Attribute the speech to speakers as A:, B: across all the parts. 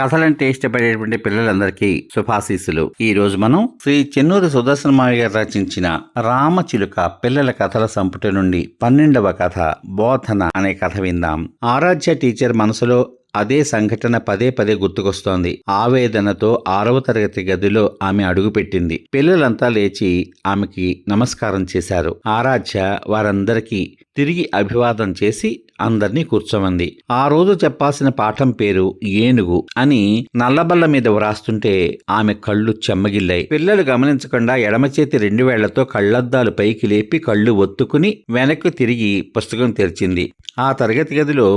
A: కథలంటే ఇష్టపడేటువంటి పిల్లలందరికీ శుభాశీస్సులు. ఈ రోజు మనం శ్రీ చెన్నూరు సుదర్శన మావయ్య గారు రచించిన రామచిలుక పిల్లల కథల సంపుటి నుండి 12వ కథ బోధన అనే కథ విందాం. ఆరాధ్య టీచర్ మనసులో అదే సంఘటన పదే పదే గుర్తుకొస్తోంది. ఆవేదనతో 6వ తరగతి గదిలో ఆమె అడుగుపెట్టింది. పిల్లలంతా లేచి ఆమెకి నమస్కారం చేశారు. ఆరాధ్య వారందరికీ తిరిగి అభివాదం చేసి అందర్నీ కూర్చోమంది. ఆ రోజు చెప్పాల్సిన పాఠం పేరు ఏనుగు అని నల్లబల్ల మీద వ్రాస్తుంటే ఆమె కళ్ళు చెమ్మగిల్లాయి. పిల్లలు గమనించకుండా ఎడమ చేతి 2 వేళ్లతో కళ్లద్దాలు పైకి లేపి కళ్ళు ఒత్తుకుని వెనక్కి తిరిగి పుస్తకం తెరిచింది. ఆ తరగతి గదిలో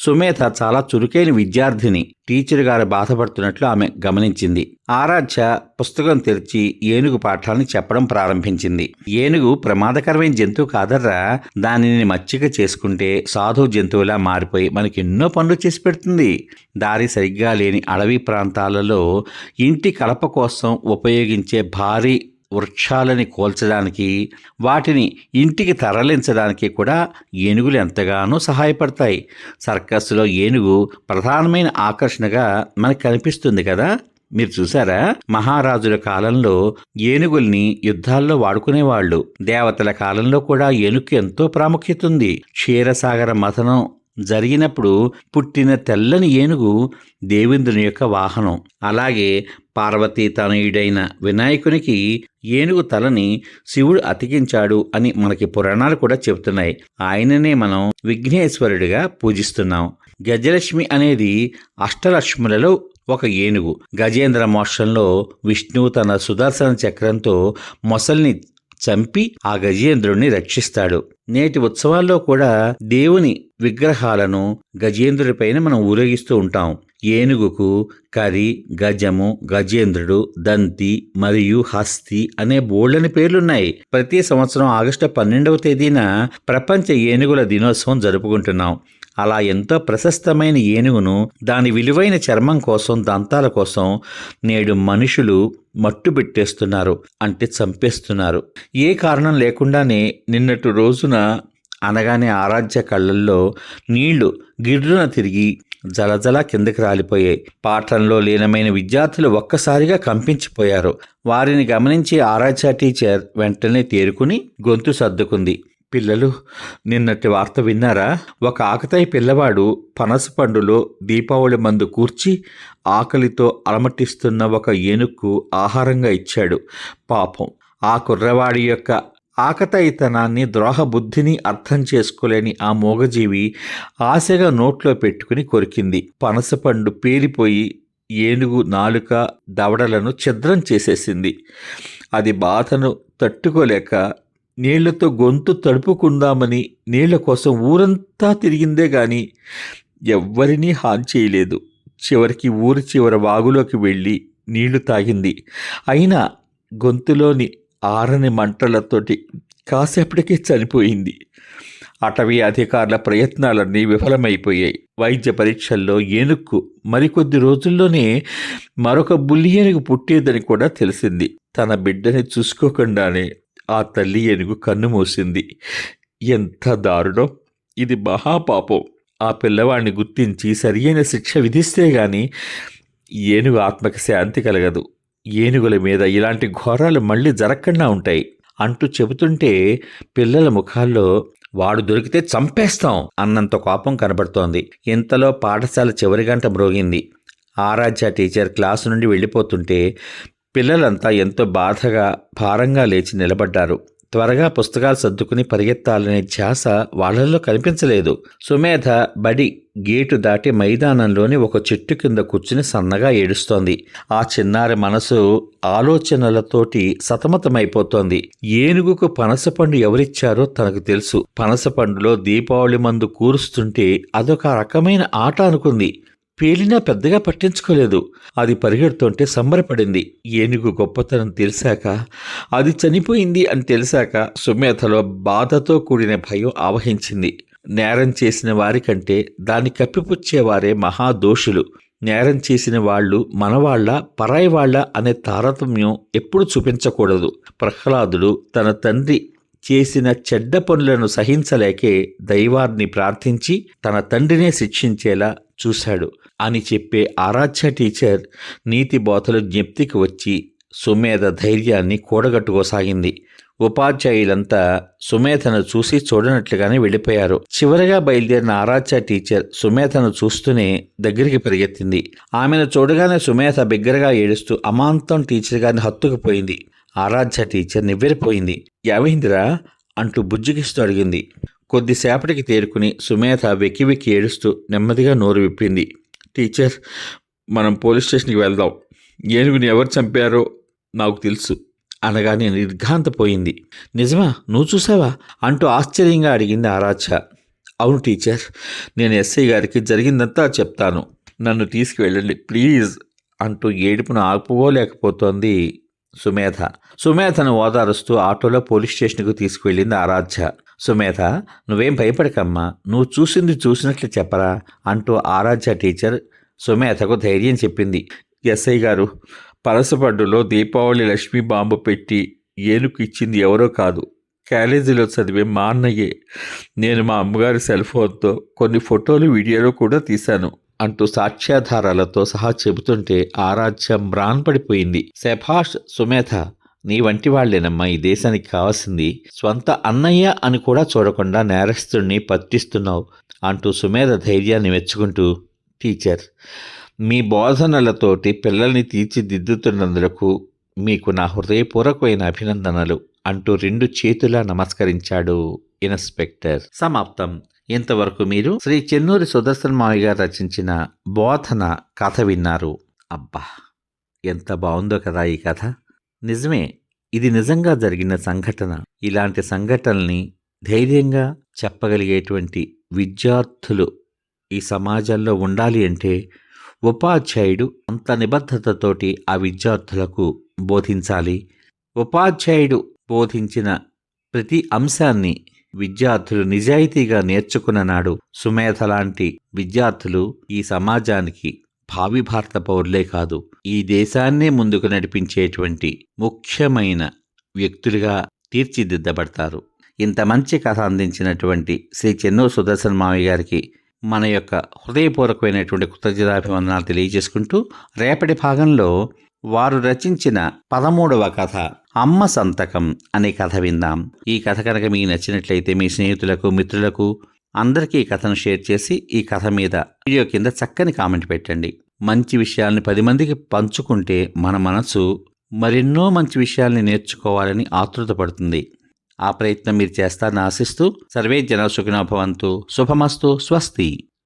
A: సుమేధ చాలా చురుకైన విద్యార్థిని. టీచర్ గారు బాధపడుతున్నట్లు ఆమె గమనించింది. ఆరాధ్య పుస్తకం తెరిచి ఏనుగు పాఠాన్ని చెప్పడం ప్రారంభించింది. ఏనుగు ప్రమాదకరమైన జంతువు కాదర్రా, దానిని మచ్చిక చేసుకుంటే సాధు జంతువులా మారిపోయి మనకెన్నో పనులు చేసి పెడుతుంది. దారి సరిగ్గా లేని అడవి ప్రాంతాలలో ఇంటి కలప కోసం ఉపయోగించే భారీ వృక్షాలని కోల్చడానికి, వాటిని ఇంటికి తరలించడానికి కూడా ఏనుగులు ఎంతగానో సహాయపడతాయి. సర్కస్లో ఏనుగు ప్రధానమైన ఆకర్షణగా మనకు కనిపిస్తుంది కదా. మీరు చూసారా? మహారాజుల కాలంలో ఏనుగుల్ని యుద్ధాల్లో వాడుకునేవాళ్ళు. దేవతల కాలంలో కూడా ఏనుగుకి ఎంతో ప్రాముఖ్యత ఉంది. క్షీరసాగర మథనం జరిగినప్పుడు పుట్టిన తెల్లని ఏనుగు దేవేంద్రుని యొక్క వాహనం. అలాగే పార్వతీ తనయుడైన వినాయకునికి ఏనుగు తలని శివుడు అతికించాడు అని మనకి పురాణాలు కూడా చెబుతున్నాయి. ఆయననే మనం విఘ్నేశ్వరుడిగా పూజిస్తున్నాం. గజలక్ష్మి అనేది అష్టలక్ష్ములలో ఒక ఏనుగు. గజేంద్ర మోక్షంలో విష్ణువు తన సుదర్శన చక్రంతో మొసల్ని చంపి ఆ గజేంద్రుడిని రక్షిస్తాడు. నేటి ఉత్సవాల్లో కూడా దేవుని విగ్రహాలను గజేంద్రుడిపైన మనం ఊరేగిస్తూ ఉంటాం. ఏనుగుకు కరి, గజము, గజేంద్రుడు, దంతి మరియు హస్తి అనే బోల్డని పేర్లున్నాయి. ప్రతి సంవత్సరం ఆగస్టు 12వ తేదీన ప్రపంచ ఏనుగుల దినోత్సవం జరుపుకుంటున్నాం. అలా ఎంతో ప్రశస్తమైన ఏనుగును దాని విలువైన చర్మం కోసం, దంతాల కోసం నేడు మనుషులు మట్టుబెట్టేస్తున్నారు, అంటే చంపేస్తున్నారు. ఏ కారణం లేకుండానే నిన్నటి రోజున అనగానే ఆరాధ్య కళ్ళల్లో నీళ్లు గిర్రున తిరిగి జలజల కిందకి రాలిపోయాయి. పాఠంలో లీనమైన విద్యార్థులు ఒక్కసారిగా కంపించిపోయారు. వారిని గమనించి ఆరాధ్య టీచర్ వెంటనే తేరుకుని గొంతు సర్దుకుంది. పిల్లలు, నిన్నటి వార్త విన్నారా? ఒక ఆకతాయి పిల్లవాడు పనస పండులో దీపావళి మందు కూర్చి ఆకలితో అలమటిస్తున్న ఒక ఏనుగుకు ఆహారంగా ఇచ్చాడు. పాపం, ఆ కుర్రవాడి యొక్క ఆకతాయితనాన్ని, ద్రోహ బుద్ధిని అర్థం చేసుకోలేని ఆ మూగజీవి ఆశగా నోట్లో పెట్టుకుని కొరికింది. పనసపండు పేలిపోయి ఏనుగు నాలుక, దవడలను ఛిద్రం చేసేసింది. అది బాధను తట్టుకోలేక నీళ్లతో గొంతు తడుపుకుందామని నీళ్ల కోసం ఊరంతా తిరిగిందే గాని ఎవ్వరినీ హాని చేయలేదు. చివరికి ఊరి చివర వాగులోకి వెళ్ళి నీళ్లు తాగింది. అయినా గొంతులోని ఆరని మంటలతోటి కాసేపటికే చనిపోయింది. అటవీ అధికారుల ప్రయత్నాలన్నీ విఫలమైపోయాయి. వైద్య పరీక్షల్లో ఏనుగుకు మరికొద్ది రోజుల్లోనే మరొక బుల్లి ఏనుగు పుట్టేదని కూడా తెలిసింది. తన బిడ్డని చూసుకోకుండానే ఆ తల్లి ఏనుగు కన్ను మూసింది. ఎంత దారుణం! ఇది మహాపాపం. ఆ పిల్లవాడిని గుర్తించి సరియైన శిక్ష విధిస్తే గాని ఏనుగు ఆత్మకి శాంతి కలగదు. ఏనుగుల మీద ఇలాంటి ఘోరాలు మళ్ళీ జరగకుండా ఉంటాయి అంటూ చెబుతుంటే పిల్లల ముఖాల్లో వాడు దొరికితే చంపేస్తాం అన్నంత కోపం కనబడుతోంది. ఇంతలో పాఠశాల చివరి గంట మ్రోగింది. ఆరాధ్య టీచర్ క్లాసు నుండి వెళ్ళిపోతుంటే పిల్లలంతా ఎంతో బాధగా, భారంగా లేచి నిలబడ్డారు. త్వరగా పుస్తకాలు సర్దుకుని పరిగెత్తాలనే ధ్యాస వాళ్లలో కనిపించలేదు. సుమేధ బడి గేటు దాటి మైదానంలోని ఒక చెట్టు కింద కూర్చుని సన్నగా ఏడుస్తోంది. ఆ చిన్నారి మనసు ఆలోచనలతోటి సతమతమైపోతోంది. ఏనుగుకు పనసపండు ఎవరిచ్చారో తనకు తెలుసు. పనసపండులో దీపావళి మందు కూరుస్తుంటే అదొక రకమైన ఆట అనుకుంది. పేలినా పెద్దగా పట్టించుకోలేదు. అది పరిగెడుతుంటే సంబరపడింది. ఏనుగు గొప్పతనం తెలిసాక, అది చనిపోయింది అని తెలిసాక సుమేధలో బాధతో కూడిన భయం ఆవహించింది. నేరం చేసిన వారికంటే దాన్ని కప్పిపుచ్చేవారే మహాదోషులు. నేరం చేసిన వాళ్ళు మనవాళ్ల, పరాయి వాళ్ల అనే తారతమ్యం ఎప్పుడు చూపించకూడదు. ప్రహ్లాదుడు తన తండ్రి చేసిన చెడ్డ పనులను సహించలేకే దైవాన్ని ప్రార్థించి తన తండ్రినే శిక్షించేలా చూశాడు అని చెప్పే ఆరాధ్య టీచర్ నీతి బోధలు జ్ఞప్తికి వచ్చి సుమేధ ధైర్యాన్ని కూడగట్టుకోసాగింది. ఉపాధ్యాయులంతా సుమేధను చూసి చూడనట్లుగానే వెళ్ళిపోయారు. చివరగా బయలుదేరిన ఆరాధ్య టీచర్ సుమేధను చూస్తూనే దగ్గరికి పరిగెత్తింది. ఆమెను చూడగానే సుమేధ బిగ్గరగా ఏడుస్తూ అమాంతం టీచర్ గారిని హత్తుకుపోయింది. ఆరాధ్య టీచర్ నివ్వెరపోయింది. ఏమైందిరా అంటూ బుజ్జగిస్తూ అడిగింది. కొద్దిసేపటికి తేరుకుని సుమేధ వెక్కి వెక్కి ఏడుస్తూ నెమ్మదిగా నోరు విప్పింది. టీచర్, మనం పోలీస్ స్టేషన్కి వెళ్దాం. ఏనుగుని ఎవరు చంపారో నాకు తెలుసు అనగానే నిర్ఘాంతపోయింది. నిజమా? నువ్వు చూసావా అంటూ ఆశ్చర్యంగా అడిగింది ఆరాధ్య. అవును టీచర్, నేను ఎస్ఐ గారికి జరిగిందంతా చెప్తాను, నన్ను తీసుకువెళ్ళండి ప్లీజ్ అంటూ ఏడుపును ఆపుకోలేకపోతోంది సుమేధ. సుమేధను ఓదారుస్తూ ఆటోలో పోలీస్ స్టేషన్కు తీసుకువెళ్ళింది ఆరాధ్య. సుమేధ, నువ్వేం భయపడకమ్మా, నువ్వు చూసింది చూసినట్లు చెప్పరా అంటూ ఆరాధ్య టీచర్ సుమేధకు ధైర్యం చెప్పింది. ఎస్ఐ గారు, పరసపడ్డులో దీపావళి లక్ష్మీ బాంబు పెట్టి ఏనుగు ఇచ్చింది ఎవరో కాదు, కాలేజీలో చదివే మా అన్నయ్యే. నేను మా అమ్మగారి సెల్ ఫోన్తో కొన్ని ఫోటోలు వీడియోలు కూడా తీశాను అంటూ సాక్ష్యాధారాలతో సహా చెబుతుంటే ఆరాధ్య మ్రాన్పడిపోయింది. శభాష్ సుమేధ, నీ వంటి వాళ్లేనమ్మా ఈ దేశానికి కావాల్సింది. స్వంత అన్నయ్య అని కూడా చూడకుండా నేరస్తుడిని పట్టిస్తున్నావు అంటూ సుమేధ ధైర్యాన్ని మెచ్చుకుంటూ, టీచర్, మీ బోధనలతోటి పిల్లల్ని తీర్చిదిద్దుతున్నందుకు మీకు నా హృదయపూర్వకమైన అభినందనలు అంటూ 2 చేతులా నమస్కరించాడు ఇన్స్పెక్టర్. సమాప్తం. ఇంతవరకు మీరు శ్రీ చెన్నూరి సుదర్శన మావయ్య గారు రచించిన బోధన కథ విన్నారు. అబ్బా, ఎంత బాగుందో కదా ఈ కథ. నిజమే, ఇది నిజంగా జరిగిన సంఘటన. ఇలాంటి సంఘటనల్ని ధైర్యంగా చెప్పగలిగేటువంటి విద్యార్థులు ఈ సమాజంలో ఉండాలి అంటే ఉపాధ్యాయుడు అంత నిబద్ధతతోటి ఆ విద్యార్థులకు బోధించాలి. ఉపాధ్యాయుడు బోధించిన ప్రతి అంశాన్ని విద్యార్థులు నిజాయితీగా నేర్చుకున్న నాడు సుమేధ లాంటి విద్యార్థులు ఈ సమాజానికి భావి భారత పౌరులే కాదు, ఈ దేశాన్నే ముందుకు నడిపించేటువంటి ముఖ్యమైన వ్యక్తులుగా తీర్చిదిద్దబడతారు. ఇంత మంచి కథ అందించినటువంటి శ్రీ చెన్నూరు సుదర్శన మావయ్య గారికి మన యొక్క హృదయపూర్వకమైనటువంటి కృతజ్ఞతాభివందనాలు తెలియజేసుకుంటూ, రేపటి భాగంలో వారు రచించిన 13వ కథ అమ్మ సంతకం అనే కథ విందాం. ఈ కథ కనుక మీకు నచ్చినట్లయితే మీ స్నేహితులకు, మిత్రులకు అందరికీ ఈ కథను షేర్ చేసి ఈ కథ మీద వీడియో కింద చక్కని కామెంట్ పెట్టండి. మంచి విషయాల్ని 10 మందికి పంచుకుంటే మన మనసు మరెన్నో మంచి విషయాల్ని నేర్చుకోవాలని ఆతృత పడుతుంది. ఆ ప్రయత్నం మీరు చేస్తారని ఆశిస్తూ, సర్వే జన సుఖినో భవంతు. శుభమస్తు. స్వస్తి.